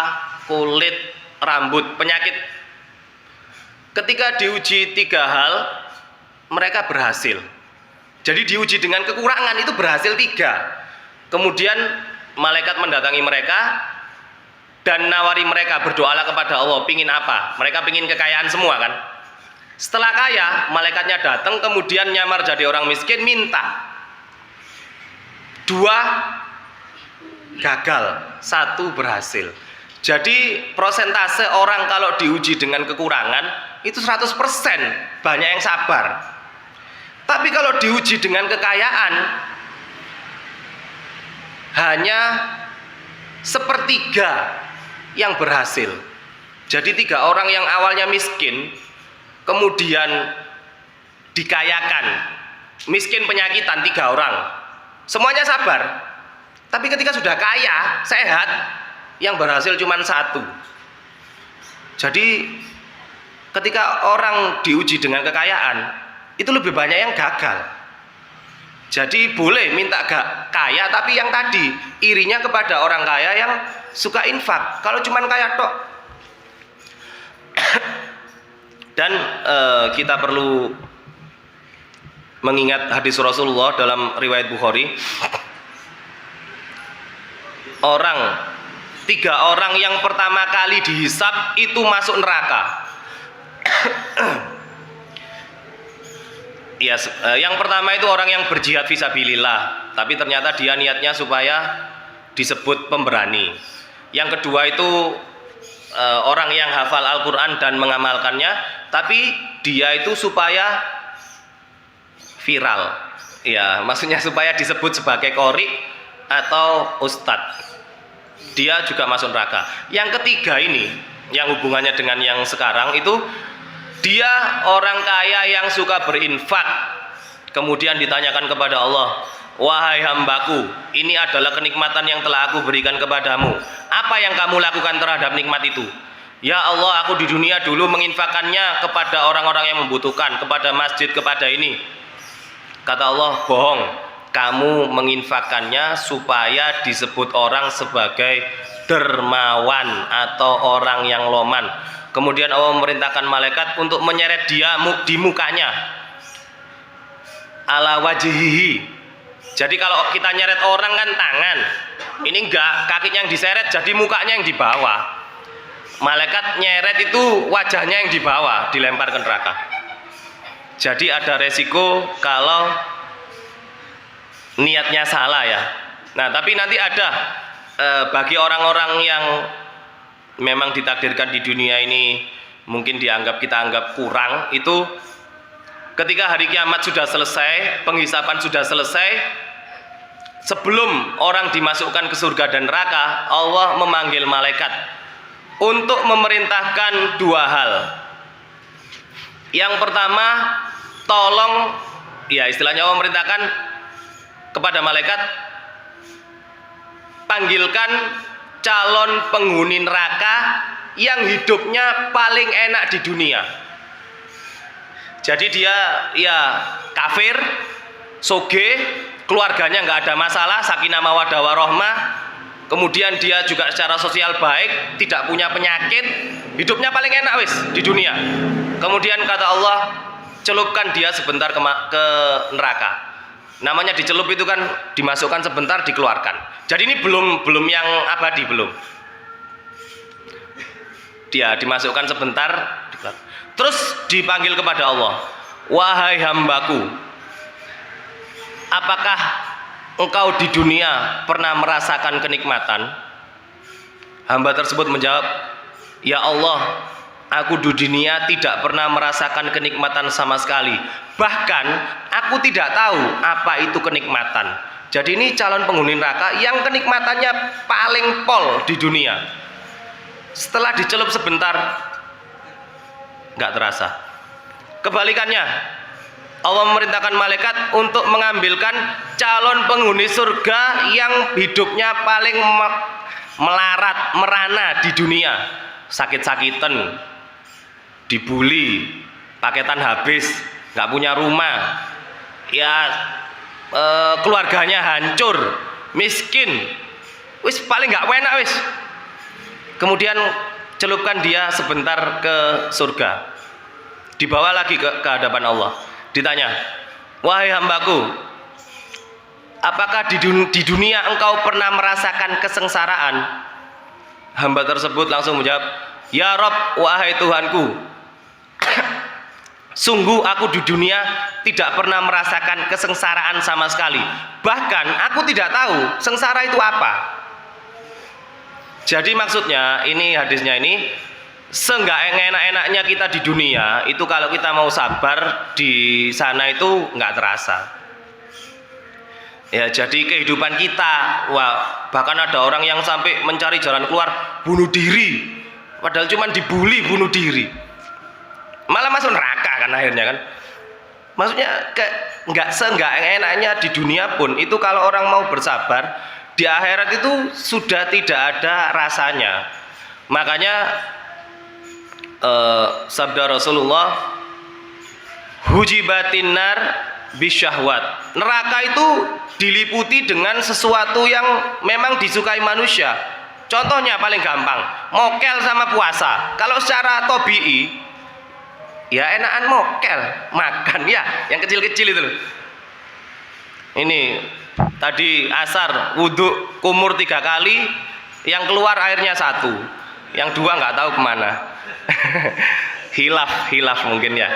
kulit, rambut, penyakit. Ketika diuji 3 hal, mereka berhasil. Jadi diuji dengan kekurangan itu berhasil 3. Kemudian malaikat mendatangi mereka dan nawari mereka, berdoalah kepada Allah, pingin apa? Mereka pingin kekayaan semua kan. Setelah kaya, malaikatnya datang kemudian nyamar jadi orang miskin, minta 2 gagal, 1 berhasil. Jadi prosentase orang kalau diuji dengan kekurangan itu 100%, banyak yang sabar. Tapi kalau diuji dengan kekayaan hanya 1/3 yang berhasil. Jadi 3 orang yang awalnya miskin kemudian dikayakan, miskin penyakitan 3 orang, semuanya sabar. Tapi ketika sudah kaya, sehat, yang berhasil cuma 1. Jadi ketika orang diuji dengan kekayaan, itu lebih banyak yang gagal. Jadi boleh minta kaya, tapi yang tadi irinya kepada orang kaya yang suka infak. Kalau cuma kaya tok. Dan kita perlu mengingat hadis Rasulullah dalam riwayat Bukhari. 3 orang yang pertama kali dihisab itu masuk neraka. Ya, yang pertama itu orang yang berjihad fisabilillah, tapi ternyata dia niatnya supaya disebut pemberani. Yang kedua itu orang yang hafal Al-Quran dan mengamalkannya, tapi dia itu supaya viral. Ya, maksudnya supaya disebut sebagai qori atau ustadz. Dia juga masuk neraka. Yang ketiga ini, yang hubungannya dengan yang sekarang itu, dia orang kaya yang suka berinfak. Kemudian ditanyakan kepada Allah, wahai hambaku, ini adalah kenikmatan yang telah aku berikan kepadamu. Apa yang kamu lakukan terhadap nikmat itu? Ya Allah, aku di dunia dulu menginfakannya kepada orang-orang yang membutuhkan, kepada masjid, kepada ini. Kata Allah, bohong. Kamu menginfakannya supaya disebut orang sebagai dermawan atau orang yang loman. Kemudian Allah memerintahkan malaikat untuk menyeret dia di mukanya, ala wajhihi. Jadi kalau kita nyeret orang kan tangan, ini enggak, kakinya yang diseret, jadi mukanya yang di bawah. Malaikat nyeret itu wajahnya yang di bawah, dilempar ke neraka. Jadi ada resiko kalau niatnya salah ya. Nah, tapi nanti ada bagi orang-orang yang memang ditakdirkan di dunia ini mungkin kita anggap kurang, itu ketika hari kiamat sudah selesai, penghisapan sudah selesai, sebelum orang dimasukkan ke surga dan neraka, Allah memanggil malaikat untuk memerintahkan 2 hal. Yang pertama, tolong, ya istilahnya Allah memerintahkan kepada malaikat, panggilkan calon penghuni neraka yang hidupnya paling enak di dunia. Jadi dia ya kafir, soge, keluarganya nggak ada masalah, sakinah mawaddah warahmah. Kemudian dia juga secara sosial baik, tidak punya penyakit, hidupnya paling enak wis di dunia. Kemudian kata Allah, celupkan dia sebentar ke neraka. Namanya dicelup itu kan dimasukkan sebentar, dikeluarkan. Jadi ini belum yang abadi, belum. Dia dimasukkan sebentar, dikeluarkan. Terus dipanggil kepada Allah, wahai hambaku, apakah engkau di dunia pernah merasakan kenikmatan? Hamba tersebut menjawab, ya Allah, aku di dunia tidak pernah merasakan kenikmatan sama sekali. Bahkan aku tidak tahu apa itu kenikmatan. Jadi ini calon penghuni neraka yang kenikmatannya paling pol di dunia. Setelah dicelup sebentar, nggak terasa. Kebalikannya, Allah memerintahkan malaikat untuk mengambilkan calon penghuni surga yang hidupnya paling melarat, merana di dunia. Sakit-sakitan, dibully, paketan habis, nggak punya rumah, ya keluarganya hancur, miskin, wis paling nggak enak wis. Kemudian celupkan dia sebentar ke surga, dibawa lagi ke hadapan Allah, ditanya, wahai hambaku, apakah di dunia engkau pernah merasakan kesengsaraan? Hamba tersebut langsung menjawab, ya Rob, wahai Tuhanku, Sungguh aku di dunia tidak pernah merasakan kesengsaraan sama sekali. Bahkan aku tidak tahu sengsara itu apa. Jadi maksudnya ini hadisnya ini, seenggak enak-enaknya kita di dunia itu kalau kita mau sabar di sana itu nggak terasa. Ya, jadi kehidupan kita, wah, bahkan ada orang yang sampai mencari jalan keluar bunuh diri, padahal cuma dibully bunuh diri, malah masuk neraka kan akhirnya kan. Maksudnya nggak enaknya di dunia pun itu kalau orang mau bersabar, di akhirat itu sudah tidak ada rasanya. Makanya sabda Rasulullah, hujibatin nar bisyahwat. Neraka itu diliputi dengan sesuatu yang memang disukai manusia. Contohnya paling gampang, mokel sama puasa. Kalau secara tabii, ya enakan mokel, makan ya, yang kecil-kecil itu loh. Ini tadi asar wudhu kumur 3 kali, yang keluar airnya 1, yang 2 nggak tahu kemana. hilaf mungkin ya.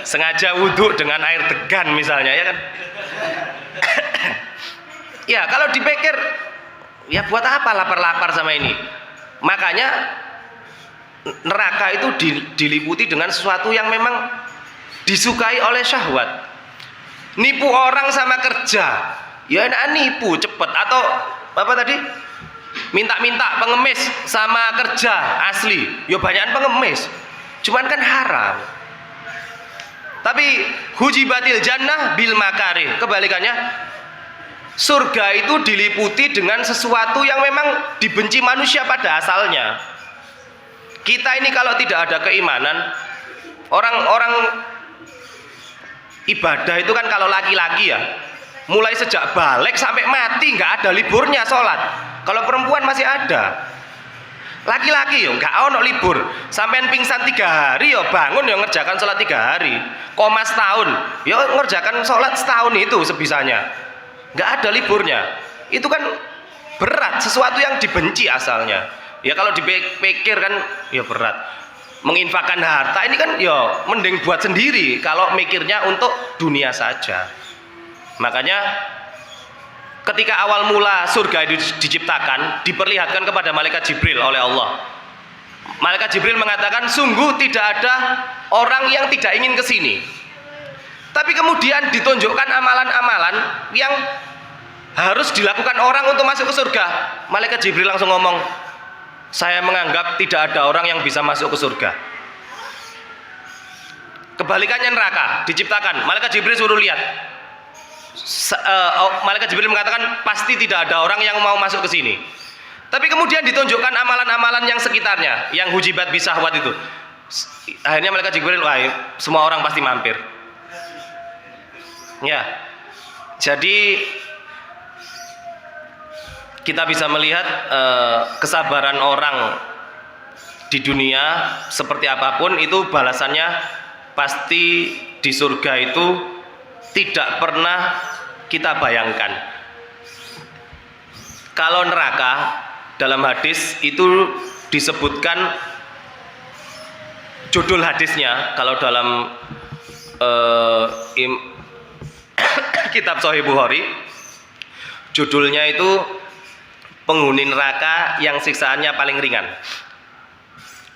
Sengaja wudhu dengan air degan misalnya ya kan. Ya kalau dipikir, ya buat apa lapar-lapar sama ini. Makanya neraka itu diliputi dengan sesuatu yang memang disukai oleh syahwat. Nipu orang sama kerja, ya enak nipu cepet. Atau apa tadi, minta-minta pengemis sama kerja asli, ya banyakan pengemis, cuman kan haram. Tapi hujibatil jannah bil makari, kebalikannya, surga itu diliputi dengan sesuatu yang memang dibenci manusia pada asalnya. Kita ini kalau tidak ada keimanan, orang-orang ibadah itu kan kalau laki-laki ya, mulai sejak balik sampai mati nggak ada liburnya sholat. Kalau perempuan masih ada. Laki-laki yo nggak ono libur. Sampean pingsan 3 hari yo bangun yo ngerjakan sholat 3 hari. Koma setahun yo ngerjakan sholat setahun itu sebisanya. Nggak ada liburnya. Itu kan berat, sesuatu yang dibenci asalnya. Ya kalau dipikir kan ya berat. Menginfakkan harta ini kan ya mending buat sendiri kalau mikirnya untuk dunia saja. Makanya ketika awal mula surga itu diciptakan, diperlihatkan kepada malaikat Jibril oleh Allah. Malaikat Jibril mengatakan, sungguh tidak ada orang yang tidak ingin ke sini. Tapi kemudian ditunjukkan amalan-amalan yang harus dilakukan orang untuk masuk ke surga. Malaikat Jibril langsung ngomong, saya menganggap tidak ada orang yang bisa masuk ke surga. Kebalikannya neraka diciptakan, malaikat Jibril suruh lihat. Malaikat Jibril mengatakan pasti tidak ada orang yang mau masuk ke sini. Tapi kemudian ditunjukkan amalan-amalan yang sekitarnya, yang hujibat bisahwat itu. Akhirnya malaikat Jibril, wah, semua orang pasti mampir. Ya, jadi kita bisa melihat kesabaran orang di dunia seperti apapun itu balasannya pasti di surga itu tidak pernah kita bayangkan. Kalau neraka dalam hadis itu disebutkan judul hadisnya, kalau dalam kitab Sahih Bukhari judulnya itu penghuni neraka yang siksaannya paling ringan.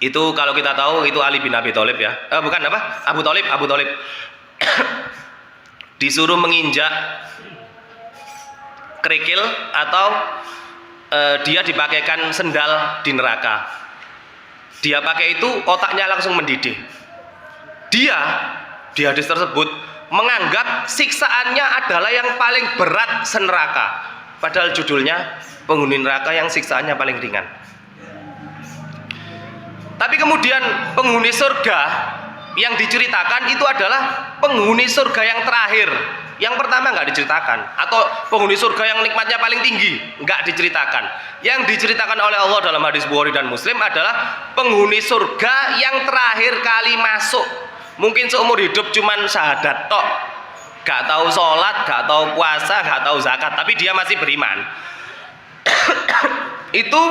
Itu kalau kita tahu itu Ali bin Abi Thalib ya. Bukan apa? Abu Thalib. Disuruh menginjak kerikil atau dia dipakaikan sendal di neraka. Dia pakai itu otaknya langsung mendidih. Dia di hadis tersebut menganggap siksaannya adalah yang paling berat seneraka. Padahal judulnya penghuni neraka yang siksaannya paling ringan. Tapi kemudian penghuni surga yang diceritakan itu adalah penghuni surga yang terakhir. Yang pertama nggak diceritakan, atau penghuni surga yang nikmatnya paling tinggi nggak diceritakan. Yang diceritakan oleh Allah dalam hadis Bukhari dan Muslim adalah penghuni surga yang terakhir kali masuk. Mungkin seumur hidup cuman syahadat tok, nggak tahu sholat, nggak tahu puasa, nggak tahu zakat, tapi dia masih beriman. Itu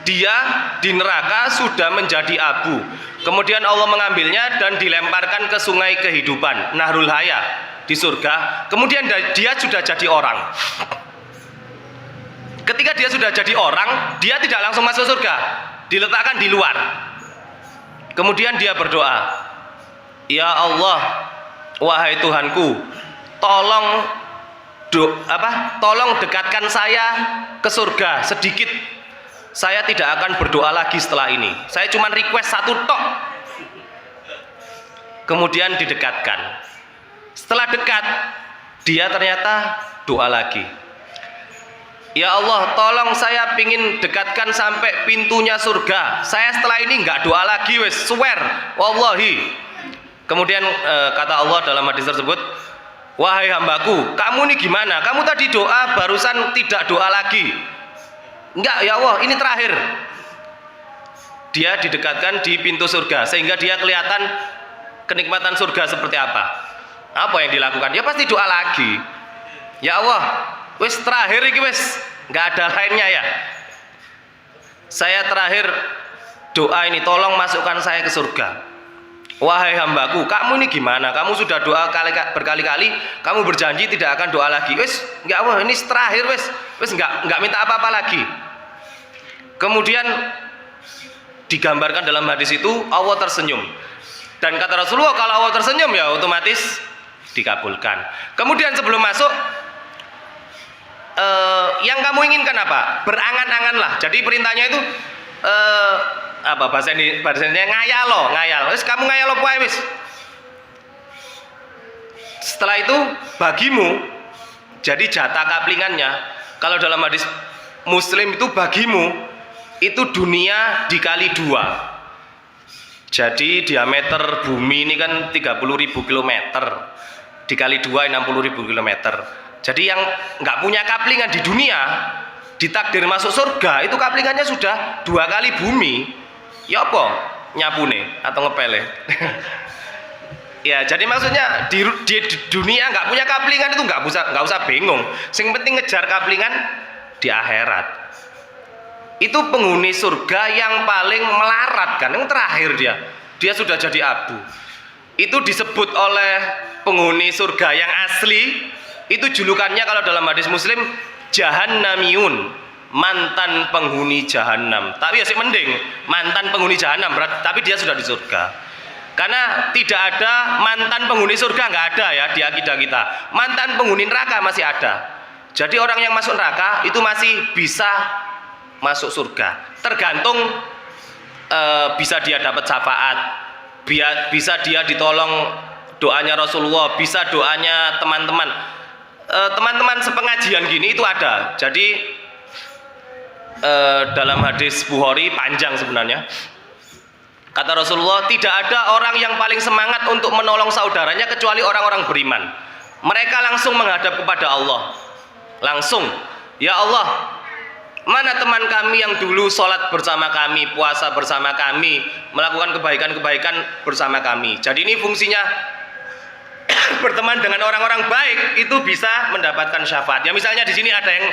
dia di neraka sudah menjadi abu. Kemudian Allah mengambilnya dan dilemparkan ke sungai kehidupan, Nahrul Haya di surga. Kemudian dia sudah jadi orang. Ketika dia sudah jadi orang, dia tidak langsung masuk surga, diletakkan di luar. Kemudian dia berdoa, ya Allah, wahai Tuhanku, tolong dekatkan saya ke surga sedikit. Saya tidak akan berdoa lagi setelah ini. Saya cuma request satu tok. Kemudian didekatkan. Setelah dekat, dia ternyata doa lagi. Ya Allah, tolong saya pingin dekatkan sampai pintunya surga. Saya setelah ini nggak doa lagi, wes, swear, wallahi. Kemudian kata Allah dalam hadis tersebut, wahai hambaku, kamu ini gimana? Kamu tadi doa barusan tidak doa lagi. Enggak, ya Allah, ini terakhir. Dia didekatkan di pintu surga sehingga dia kelihatan kenikmatan surga seperti apa. Apa yang dilakukan? Ya pasti doa lagi. Ya Allah, wis terakhir iki wis, nggak ada lainnya ya. Saya terakhir doa ini, tolong masukkan saya ke surga. Wahai hambaku, kamu ini gimana? Kamu sudah doa berkali-kali, kamu berjanji tidak akan doa lagi. Wis, nggak, wah ini terakhir wis nggak minta apa-apa lagi. Kemudian digambarkan dalam hadis itu Allah tersenyum. Dan kata Rasulullah, kalau Allah tersenyum ya otomatis dikabulkan. Kemudian sebelum masuk, yang kamu inginkan apa? Berangan-anganlah. Jadi perintahnya itu apa bahasanya ngayal. Wis kamu ngayal apa wis. Setelah itu bagimu, jadi jatah kaplingannya. Kalau dalam hadis Muslim itu bagimu itu dunia dikali 2. Jadi diameter bumi ini kan 30.000 km, dikali 2 60.000 km. Jadi yang nggak punya kaplingan di dunia, ditakdir masuk surga, itu kaplingannya sudah 2 kali bumi. Ya apa? Nyapune atau ngepele. Ya, jadi maksudnya di dunia nggak punya kaplingan itu nggak usah bingung. Yang penting ngejar kaplingan di akhirat. Itu penghuni surga yang paling melarat kan, yang terakhir dia sudah jadi abu. Itu disebut oleh penghuni surga yang asli, itu julukannya kalau dalam hadis Muslim Jahannamiyun, mantan penghuni jahanam. Tapi ya sih mending mantan penghuni jahanam, tapi dia sudah di surga. Karena tidak ada mantan penghuni surga, nggak ada ya di akidah kita. Mantan penghuni neraka masih ada. Jadi orang yang masuk neraka itu masih bisa masuk surga. Tergantung bisa dia dapat syafaat, bisa dia ditolong doanya Rasulullah, bisa doanya teman-teman. Teman-teman sepengajian gini itu ada. Jadi dalam hadis Bukhari panjang sebenarnya. Kata Rasulullah, tidak ada orang yang paling semangat untuk menolong saudaranya kecuali orang-orang beriman. Mereka langsung menghadap kepada Allah. Langsung, ya Allah, mana teman kami yang dulu sholat bersama kami, puasa bersama kami, melakukan kebaikan-kebaikan bersama kami. Jadi ini fungsinya berteman dengan orang-orang baik itu bisa mendapatkan syafaat. Ya misalnya di sini ada yang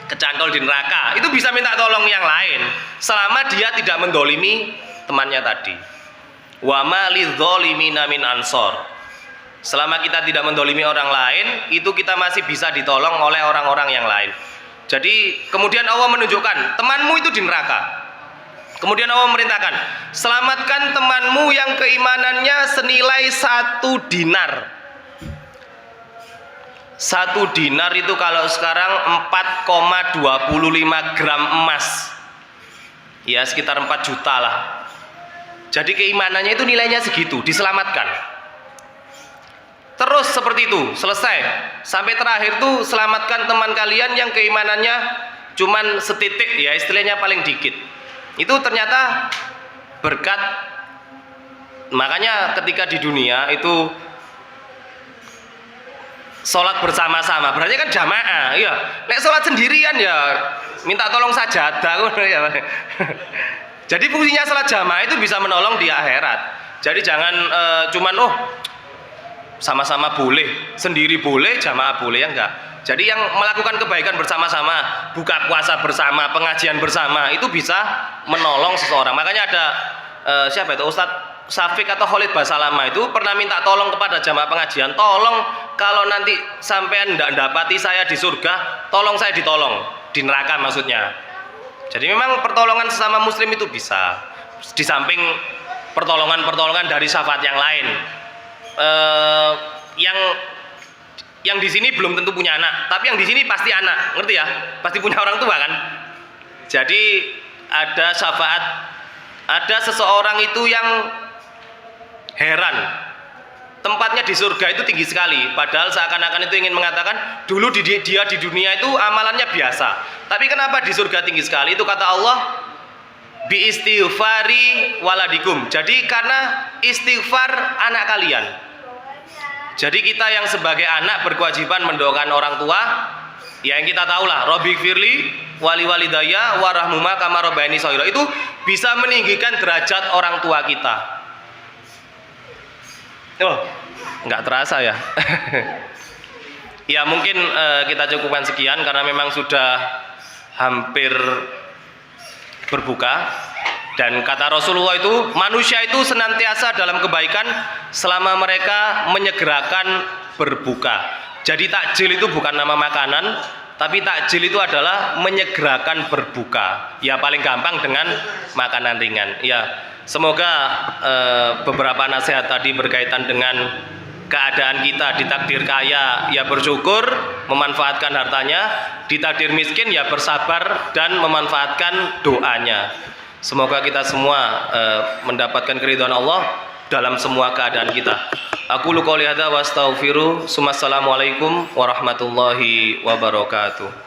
kecantol di neraka, itu bisa minta tolong yang lain selama dia tidak mendolimi temannya tadi. Wa ma lidzolimina min ansor. Selama kita tidak mendolimi orang lain, itu kita masih bisa ditolong oleh orang-orang yang lain. Jadi kemudian Allah menunjukkan temanmu itu di neraka. Kemudian Allah memerintahkan, selamatkan temanmu yang keimanannya senilai 1 dinar. 1 dinar itu kalau sekarang 4,25 gram emas. Ya sekitar 4 juta lah. Jadi keimanannya itu nilainya segitu, diselamatkan. Terus seperti itu, selesai. Sampai terakhir tuh selamatkan teman kalian yang keimanannya cuman setitik, ya istilahnya paling dikit. Itu ternyata berkat. Makanya ketika di dunia itu sholat bersama-sama, berarti kan jamaah, ya. Nek sholat sendirian ya minta tolong sajadah, ya. Jadi fungsinya sholat jamaah itu bisa menolong di akhirat. Jadi jangan cuman sama-sama boleh, sendiri boleh, jamaah boleh, ya enggak. Jadi yang melakukan kebaikan bersama-sama, buka puasa bersama, pengajian bersama, itu bisa menolong seseorang. Makanya ada siapa itu, Ustadz Syafiq atau Khalid Basalama itu pernah minta tolong kepada jamaah pengajian, tolong kalau nanti sampean tidak dapati saya di surga, tolong saya ditolong di neraka maksudnya. Jadi memang pertolongan sesama muslim itu bisa, di samping pertolongan dari syafaat yang lain. Yang di sini belum tentu punya anak, tapi yang di sini pasti anak, ngerti ya? Pasti punya orang tua kan? Jadi ada syafaat, ada seseorang itu yang heran, tempatnya di surga itu tinggi sekali, padahal seakan-akan itu ingin mengatakan dulu dia di dunia itu amalannya biasa, tapi kenapa di surga tinggi sekali? Itu kata Allah, bi istighfari waladikum. Jadi karena istighfar anak kalian. Jadi kita yang sebagai anak berkewajiban mendoakan orang tua, ya yang kita tahu lah, Robbi firli wali walidaya warahmuma kama rabbayani shaghira, itu bisa meninggikan derajat orang tua kita. Oh, nggak terasa ya. Ya mungkin kita cukupkan sekian karena memang sudah hampir berbuka. Dan kata Rasulullah itu, manusia itu senantiasa dalam kebaikan selama mereka menyegerakan berbuka. Jadi takjil itu bukan nama makanan, tapi takjil itu adalah menyegerakan berbuka. Ya paling gampang dengan makanan ringan. Ya, semoga beberapa nasihat tadi berkaitan dengan keadaan kita, ditakdir kaya ya bersyukur, memanfaatkan hartanya, ditakdir miskin ya bersabar dan memanfaatkan doanya. Semoga kita semua mendapatkan keridhaan Allah dalam semua keadaan kita. Aku qouli hadza wa astaghfiru. Assalamualaikum warahmatullahi wabarakatuh.